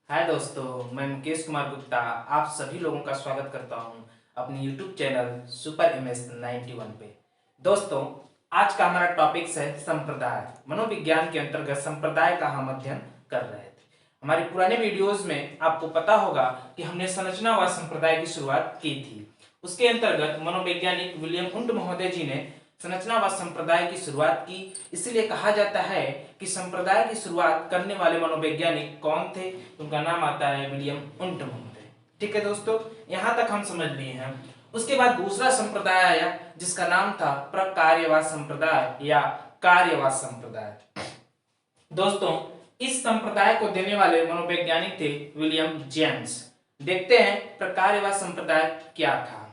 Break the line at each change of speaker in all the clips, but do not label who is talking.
हाय दोस्तों, मैं मुकेश कुमार गुप्ता आप सभी लोगों का स्वागत करता हूं अपने YouTube चैनल सुपर MS 91 पे। दोस्तों, आज का हमारा टॉपिक्स है संप्रदाय। मनोविज्ञान के अंतर्गत संप्रदाय का हम अध्ययन कर रहे थे। हमारे पुराने वीडियोस में आपको पता होगा कि हमने संरचनावाद संप्रदाय की शुरुआत की थी। उसके अंतर्गत मनोवैज्ञानिक विलियम वुंड महोदय जी ने संरचनावाद संप्रदाय की शुरुआत की। इसीलिए कहा जाता है कि संप्रदाय की शुरुआत करने वाले मनोवैज्ञानिक कौन थे। उनका नाम आता है विलियम वुंड महोदय। ठीक है दोस्तों, यहां तक हम समझ लिए हैं। उसके बाद दूसरा संप्रदाय आया जिसका नाम था प्रकार्यवाद संप्रदाय या कार्यवाद संप्रदाय। दोस्तों, इस संप्रदाय को देने वाले मनोवैज्ञानिक थे विलियम जेम्स। देखते हैं प्रकार्यवाद संप्रदाय क्या था।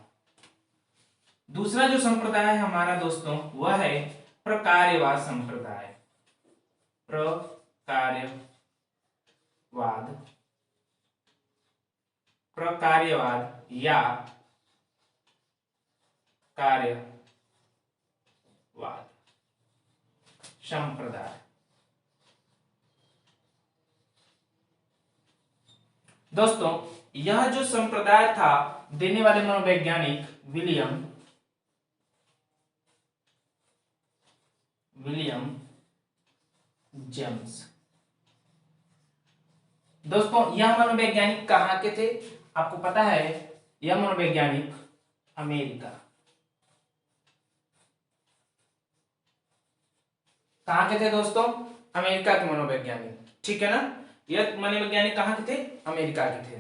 दूसरा जो संप्रदाय है हमारा दोस्तों वह है प्रकार्यवाद संप्रदाय। प्रकार्यवाद या कार्यवाद संप्रदाय। दोस्तों, यह जो संप्रदाय था देने वाले मनोवैज्ञानिक विलियम जेम्स। दोस्तों, यह मनोवैज्ञानिक कहाँ के थे आपको पता है? यह मनोवैज्ञानिक अमेरिका। कहाँ के थे दोस्तों? अमेरिका के मनोवैज्ञानिक। ठीक है ना? यह मनोवैज्ञानिक कहाँ के थे? अमेरिका के थे।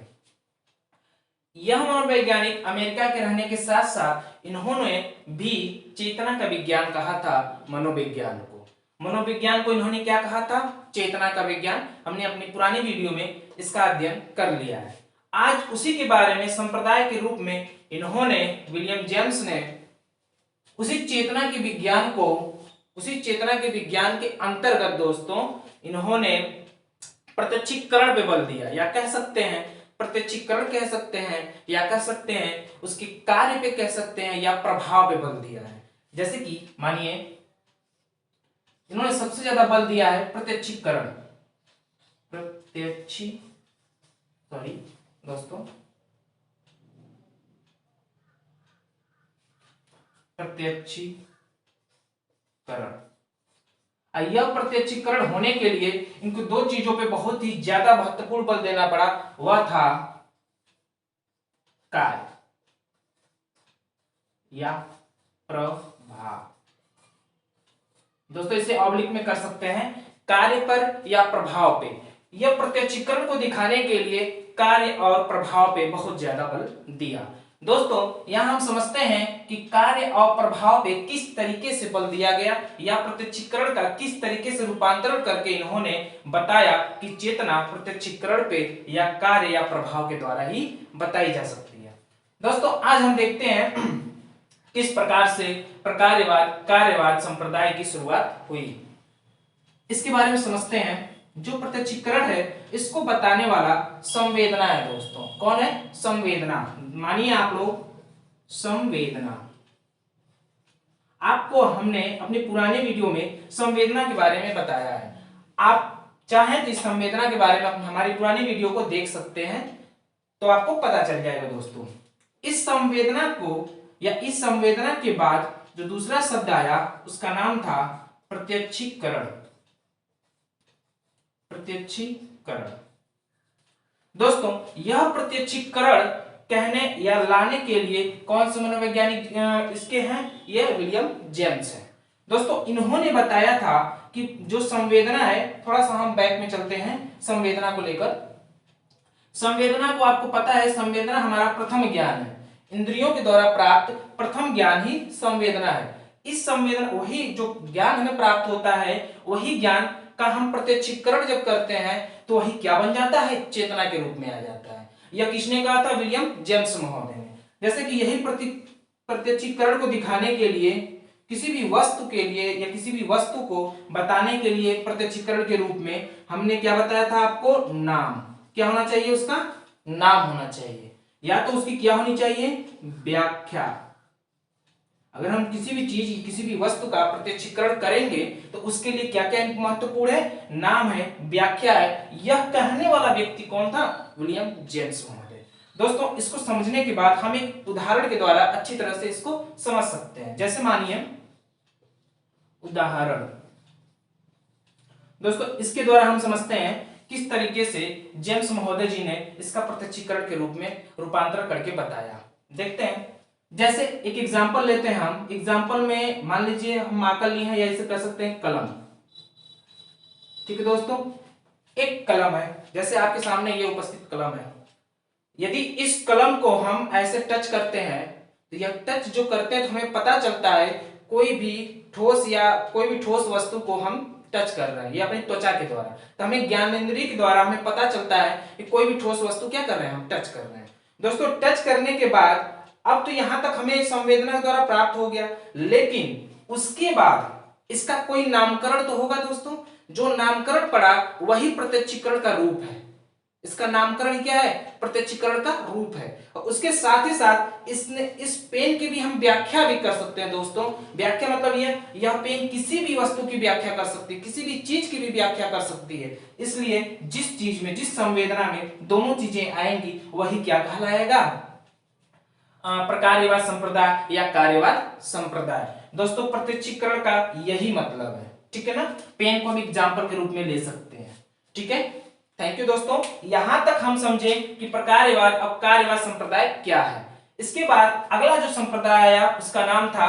यह मनोवैज्ञानिक अमेरिका के रहने के साथ साथ इन्होंने भी चेतना का विज्ञान कहा था मनोविज्ञान को। मनोविज्ञान को इन्होंने क्या कहा था? चेतना का विज्ञान। हमने अपनी पुरानी वीडियो में इसका अध्ययन कर लिया है। आज उसी के बारे में संप्रदाय के रूप में इन्होंने विलियम जेम्स ने उसी चेतना के विज्ञान के अंतर्गत दोस्तों इन्होंने प्रत्यक्षीकरण पे बल दिया, या कह सकते हैं प्रत्यक्षीकरण कह सकते हैं, या कह सकते हैं उसके कार्य पे कह सकते हैं, या प्रभाव पे बल दिया है। जैसे कि मानिए इन्होंने सबसे ज्यादा बल दिया है प्रत्यक्षीकरण। प्रत्यक्षीकरण। यह प्रत्यक्षीकरण होने के लिए इनको दो चीजों पे बहुत ही ज्यादा महत्वपूर्ण बल देना पड़ा। वह था कार्य या प्रभाव। दोस्तों, इसे ऑब्लिक में कर सकते हैं, कार्य पर या प्रभाव पे। यह प्रत्यक्षीकरण को दिखाने के लिए कार्य और प्रभाव पे बहुत ज्यादा बल दिया। दोस्तों, यहां हम समझते हैं कि कार्य और प्रभाव पे किस तरीके से बल दिया गया, या प्रत्यक्षीकरण का किस तरीके से रूपांतरण करके इन्होंने बताया कि चेतना प्रत्यक्षीकरण पे या कार्य या प्रभाव के द्वारा ही बताई जा सकती है। दोस्तों, आज हम देखते हैं किस प्रकार से प्रकार्यवाद कार्यवाद संप्रदाय की शुरुआत हुई। इसके बारे में समझते हैं। जो प्रत्यक्षीकरण है इसको बताने वाला संवेदना है दोस्तों। कौन है? संवेदना। मानिए आप लोग संवेदना। आपको हमने अपने पुराने वीडियो में संवेदना के बारे में बताया है। आप चाहें तो इस संवेदना के बारे में हमारी पुरानी वीडियो को देख सकते हैं, तो आपको पता चल जाएगा दोस्तों। इस संवेदना को या इस संवेदना के बाद जो दूसरा शब्द आया उसका नाम था प्रत्यक्षीकरण। दोस्तों, यह प्रत्यक्षीकरण कहने या लाने के लिए कौन से मनोवैज्ञानिक इसके हैं? ये विलियम जेम्स हैं। दोस्तों, इन्होंने बताया था कि जो संवेदना है, थोड़ा सा हम बैक में चलते हैं संवेदना को लेकर। संवेदना को आपको पता है, संवेदना हमारा प्रथम ज्ञान है। इंद्रियों के द्वारा प्राप्त प्रथम ज्ञान ही संवेदना है। इस संवेदना वही जो ज्ञान हमें प्राप्त होता है, वही ज्ञान का हम प्रत्यक्षीकरण जब करते हैं तो वही क्या बन जाता है? चेतना के रूप में आ जाता है। यह किसने कहा था? विलियम जेम्स महोदय ने। जैसे कि यही प्रत्यक्षीकरण को दिखाने के लिए, किसी भी वस्तु के लिए या किसी भी वस्तु को बताने के लिए प्रत्यक्षीकरण के रूप में हमने क्या बताया था आपको? नाम। क्या होना चाहिए? उसका नाम होना चाहिए, या तो उसकी क्या होनी चाहिए? व्याख्या। अगर हम किसी भी चीज किसी भी वस्तु का प्रत्यक्षीकरण करेंगे तो उसके लिए क्या क्या महत्वपूर्ण है, नाम है, व्याख्या है। यह कहने वाला व्यक्ति कौन था, विलियम जेम्स महोदय। दोस्तों इसको समझने के बाद हम एक उदाहरण के द्वारा अच्छी तरह से इसको समझ सकते हैं। जैसे मानिए उदाहरण, दोस्तों इसके द्वारा हम समझते हैं किस तरीके से जेम्स महोदय जी ने इसका प्रत्यक्षीकरण के रूप में रूपांतर करके बताया। देखते हैं, जैसे एक एग्जांपल लेते हैं हम। एग्जांपल में मान लीजिए हम मार्कर लिए हैं या इसे कह सकते हैं कलम। ठीक है दोस्तों, एक कलम है, जैसे आपके सामने ये उपस्थित कलम है। यदि इस कलम को हम ऐसे टच करते हैं तो यह टच जो करते हैं तो हमें पता चलता है कोई भी ठोस या कोई भी ठोस वस्तु को हम टच कर रहे हैं, ये अपनी त्वचा के द्वारा। तो हमें ज्ञानेंद्रिय के द्वारा हमें पता चलता है कि कोई भी ठोस वस्तु क्या कर रहे हैं, हम टच कर रहे हैं। दोस्तों टच करने के बाद अब तो यहां तक हमें संवेदना के द्वारा प्राप्त हो गया, लेकिन उसके बाद इसका कोई नामकरण तो होगा दोस्तों। जो नामकरण पड़ा वही प्रत्यक्षीकरण का रूप है। इसका नामकरण क्या है, प्रत्यक्षीकरण का रूप है। और उसके साथ ही साथ इस पेन की भी हम व्याख्या भी कर सकते हैं दोस्तों। व्याख्या मतलब यह पेन किसी भी वस्तु की व्याख्या कर सकती है, किसी भी चीज की भी व्याख्या कर सकती है। इसलिए जिस चीज में, जिस संवेदना में दोनों चीजें आएंगी वही क्या कहलाएगा, प्रकार्यवाद संप्रदाय या कार्यवाद संप्रदाय। दोस्तों प्रत्यक्षीकरण का यही मतलब है, ठीक है ना। पेन को हम एग्जांपल के रूप में ले सकते हैं, ठीक है। थैंक यू दोस्तों, यहां तक हम समझे कि प्रकार्यवाद और कार्यवाद संप्रदाय क्या है। इसके बाद अगला जो संप्रदाय आया उसका नाम था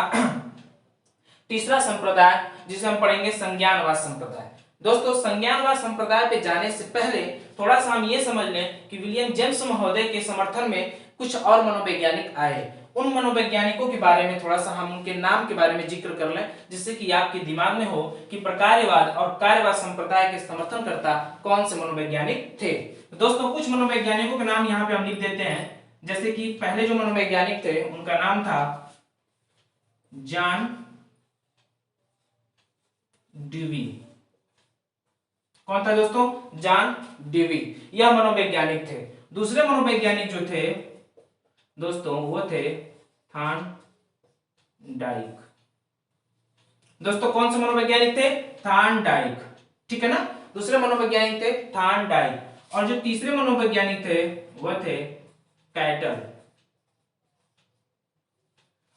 तीसरा संप्रदाय, जिसे हम पढ़ेंगे संज्ञानवाद संप्रदाय। दोस्तों संज्ञानवाद संप्रदाय पे जाने से पहले थोड़ा सा हम ये समझ लें कि विलियम जेम्स महोदय के समर्थन में कुछ और मनोवैज्ञानिक आए। उन मनोवैज्ञानिकों के बारे में थोड़ा सा हम उनके नाम के बारे में जिक्र कर लें, जिससे कि आपके दिमाग में हो कि प्रकार्यवाद और कार्यवाद संप्रदाय के समर्थनकर्ता कौन से मनोवैज्ञानिक थे। तो दोस्तों कुछ मनोवैज्ञानिकों के नाम यहाँ पे हम लिख देते हैं। जैसे कि पहले जो मनोवैज्ञानिक थे उनका नाम था जॉन ड्यूवी। कौन था दोस्तों, जॉन ड्यूवी, यह मनोवैज्ञानिक थे। दूसरे मनोवैज्ञानिक जो थे दोस्तों वो थे थार्नडाइक। दोस्तों कौन से मनोवैज्ञानिक थे, थार्नडाइक, ठीक है ना। दूसरे मनोवैज्ञानिक थे थार्नडाइक। और जो तीसरे मनोवैज्ञानिक थे वह थे कैटल,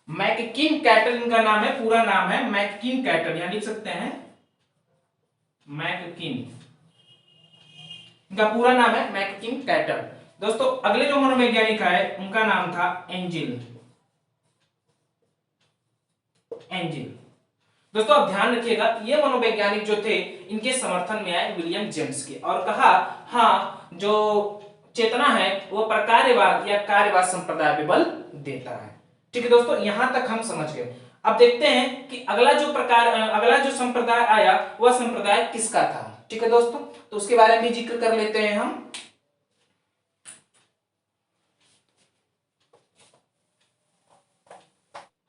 मैककिन कैटल इनका नाम है, पूरा नाम है मैककिन कैटल, यहां लिख सकते हैं मैककिन, इनका पूरा नाम है मैककिन कैटल। दोस्तों अगले जो मनोवैज्ञानिक आए उनका नाम था एंजिल। दोस्तों अब ध्यान रखिएगा, ये मनोवैज्ञानिक जो थे इनके समर्थन में आए विलियम जेम्स के, और कहा हाँ जो चेतना है वो प्रकार्यवाद या कार्यवाद संप्रदाय पे बल देता है। ठीक है दोस्तों, यहां तक हम समझ गए। अब देखते हैं कि अगला जो संप्रदाय आया वह संप्रदाय किसका था। ठीक है दोस्तों, तो उसके बारे में भी जिक्र कर लेते हैं हम।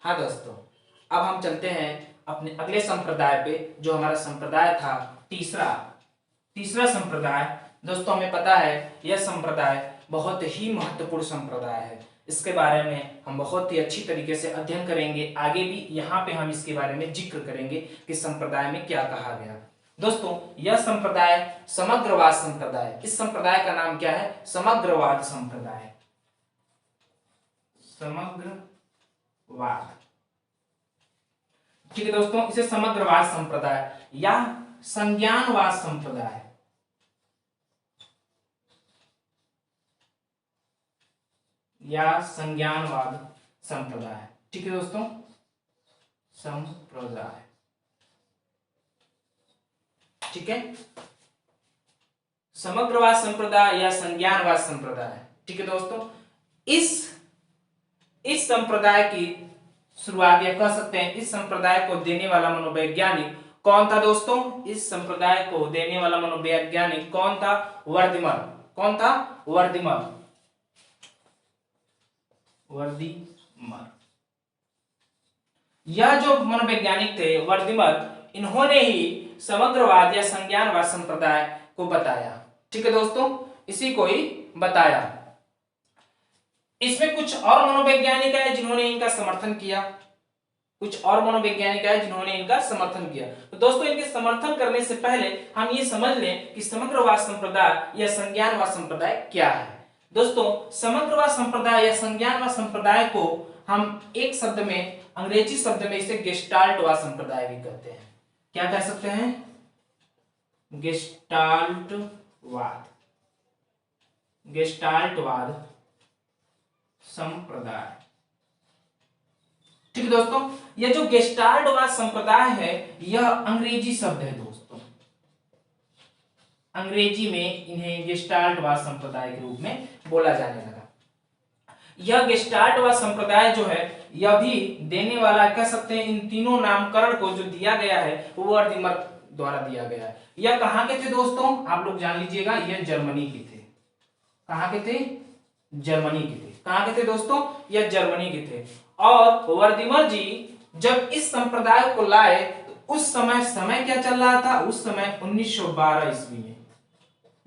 हाँ दोस्तों, अब हम चलते हैं अपने अगले संप्रदाय पे, जो हमारा संप्रदाय था तीसरा संप्रदाय। दोस्तों हमें पता है यह संप्रदाय बहुत ही महत्वपूर्ण संप्रदाय है। इसके बारे में हम बहुत ही अच्छी तरीके से अध्ययन करेंगे, आगे भी यहाँ पे हम इसके बारे में जिक्र करेंगे कि संप्रदाय में क्या कहा गया। दोस्तों यह संप्रदाय समग्रवाद संप्रदाय, इस संप्रदाय का नाम क्या है, समग्रवाद संप्रदाय, समग्रवाद। ठीक है दोस्तों, इसे समग्रवाद संप्रदाय या संज्ञानवाद संप्रदाय या संज्ञानवाद संप्रदाय। ठीक है दोस्तों, संप्रदाय, ठीक है, समग्रवाद संप्रदाय या संज्ञानवाद संप्रदाय। ठीक है दोस्तों, इस संप्रदाय की शुरुआत या कह सकते हैं इस संप्रदाय को देने वाला मनोवैज्ञानिक कौन था दोस्तों, इस संप्रदाय को देने वाला मनोवैज्ञानिक कौन था, वर्दिमर। कौन था, वर्दिमर। यह जो मनोवैज्ञानिक थे वर्दिमर, इन्होंने ही समग्रवाद या संज्ञानवाद संप्रदाय को बताया। ठीक है दोस्तों, इसी को ही बताया। इसमें कुछ और मनोवैज्ञानिक है जिन्होंने इनका समर्थन किया। कुछ और मनोवैज्ञानिक आए जिन्होंने इनका समर्थन किया। तो दोस्तों इनके समर्थन करने से पहले हम ये समझ लें कि समग्रवाद संप्रदाय या संज्ञानवाद संप्रदाय क्या है। दोस्तों समग्रवाद संप्रदाय या संज्ञानवाद संप्रदाय को हम एक शब्द में, अंग्रेजी शब्द में इसे गेस्टाल्टवाद संप्रदाय भी कहते हैं। क्या कह सकते हैं? गेस्टाल्टवाद, गेस्टाल्टवाद संप्रदाय। ठीक है दोस्तों, यह जो गेस्टाल्टवाद संप्रदाय है यह अंग्रेजी शब्द है दोस्तों। अंग्रेजी में इन्हें गेस्टाल्टवाद संप्रदाय के रूप में बोला जाने लगा। यह गेस्टाल्टवाद संप्रदाय जो है यह भी देने वाला, कह सकते हैं इन तीनों नामकरण को जो दिया गया है वो वर्दिमर द्वारा दिया गया है। यह कहां के थे दोस्तों? आप लोग जान लीजिएगा, यह जर्मनी के थे। कहां के थे? जर्मनी के थे। कहां के थे दोस्तों? यह जर्मनी के थे। और वर्दिमर जी जब इस संप्रदाय को लाए तो उस समय क्या चल रहा था? उस समय 1912 ईस्वी में,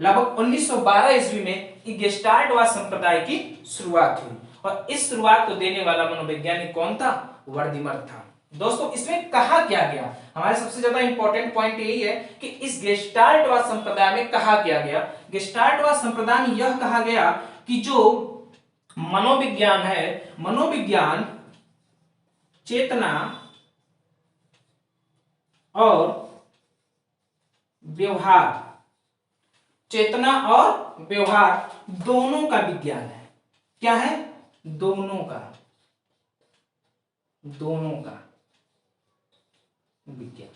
लगभग 1912 ईस्वी में गेस्टाल्टवाद संप्रदाय की शुरुआत हुई। और इस शुरुआत को देने वाला मनोवैज्ञानिक कौन था? वर्दिमर था। दोस्तों इसमें कहा क्या गया? हमारे सबसे ज्यादा इंपॉर्टेंट पॉइंट यही है कि इस गेस्टाल्टवाद संप्रदाय में कहा क्या गया। गेस्टाल्टवाद संप्रदाय में यह कहा गया कि जो मनोविज्ञान है, मनोविज्ञान चेतना और व्यवहार, चेतना और व्यवहार दोनों का विज्ञान है। क्या है? दोनों का विज्ञान।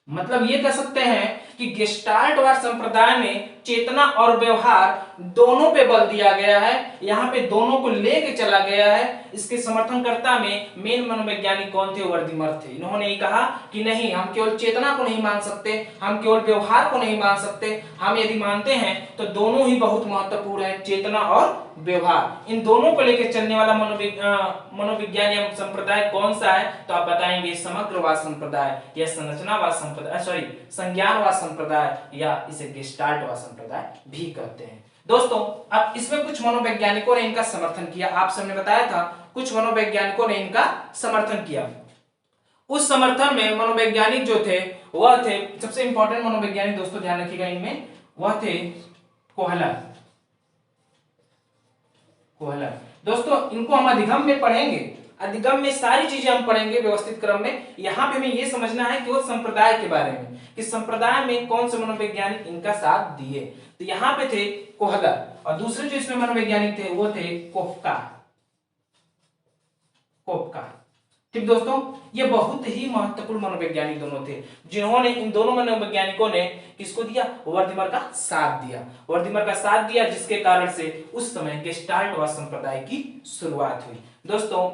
मतलब ये कह सकते हैं कि गेस्टाल्टवाद संप्रदाय में चेतना और व्यवहार दोनों पे बल दिया गया है। यहाँ पे दोनों को लेके चला गया है। इसके समर्थनकर्ता में मेन मनोवैज्ञानिक कौन थे? वर्दिमर थे। इन्होंने ये कहा कि नहीं, हम केवल चेतना को नहीं मान सकते, हम केवल व्यवहार को नहीं मान सकते, हम यदि मानते हैं तो दोनों ही बहुत महत्वपूर्ण है, चेतना और व्यवहार। इन दोनों को लेकर चलने वाला मनोविज्ञान या संप्रदाय कौन सा है? तो आप बताएंगे समग्रवाद संप्रदाय या संरचनावाद संप्रदाय, संज्ञानवाद संप्रदाय, या इसे गेस्टाल्टवाद संप्रदाय भी कहते हैं। दोस्तों अब इसमें कुछ मनोवैज्ञानिकों ने इनका समर्थन किया। आप सबने बताया था कुछ मनोवैज्ञानिकों ने इनका समर्थन किया। उस समर्थन में मनोवैज्ञानिक जो थे वह थे, सबसे इंपॉर्टेंट मनोवैज्ञानिक दोस्तों ध्यान रखिएगा इनमें, वह थे कोहलर। दोस्तों इनको हम अधिगम में पढ़ेंगे, अधिगम में सारी चीजें हम पढ़ेंगे व्यवस्थित क्रम में। यहाँ पे हमें ये समझना है कि वो संप्रदाय के बारे में, कि संप्रदाय में कौन से मनोवैज्ञानिक इनका साथ दिए। तो यहाँ पे थे कोहलर, और दूसरे जो इसमें मनोवैज्ञानिक थे वो थे कोफ्का। ठीक दोस्तों, ये बहुत ही महत्वपूर्ण मनोवैज्ञानिक दोनों थे, जिन्होंने, इन दोनों मनोवैज्ञानिकों ने किसको दिया? वर्दिमर का साथ दिया। वर्दिमर का साथ दिया जिसके कारण से उस समय गेस्टाल्टवाद संप्रदाय की शुरुआत हुई। दोस्तों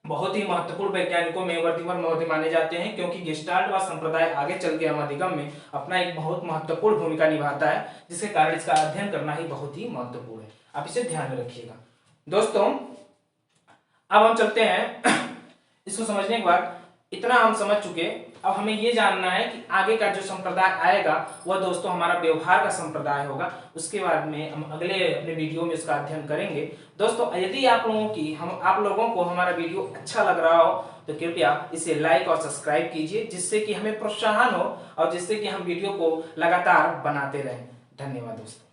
बहुत ही महत्वपूर्ण वैज्ञानिकों में वर्दिमर महोदय माने जाते हैं, क्योंकि गेस्टाल्टवाद संप्रदाय आगे चल के हम अधिगम में अपना एक बहुत महत्वपूर्ण भूमिका निभाता है, जिसके कारण इसका अध्ययन करना ही बहुत ही महत्वपूर्ण है। आप इसे ध्यान में रखिएगा। दोस्तों अब हम चलते हैं, इसको समझने के बाद इतना हम समझ चुके, अब हमें यह जानना है कि आगे का जो संप्रदाय आएगा वह दोस्तों हमारा व्यवहार का संप्रदाय होगा। उसके बाद में हम अगले अपने वीडियो में इसका अध्ययन करेंगे। दोस्तों यदि आप लोगों को हमारा वीडियो अच्छा लग रहा हो तो कृपया इसे लाइक और सब्सक्राइब कीजिए, जिससे कि हमें प्रोत्साहन हो और जिससे कि हम वीडियो को लगातार बनाते रहें। धन्यवाद दोस्तों।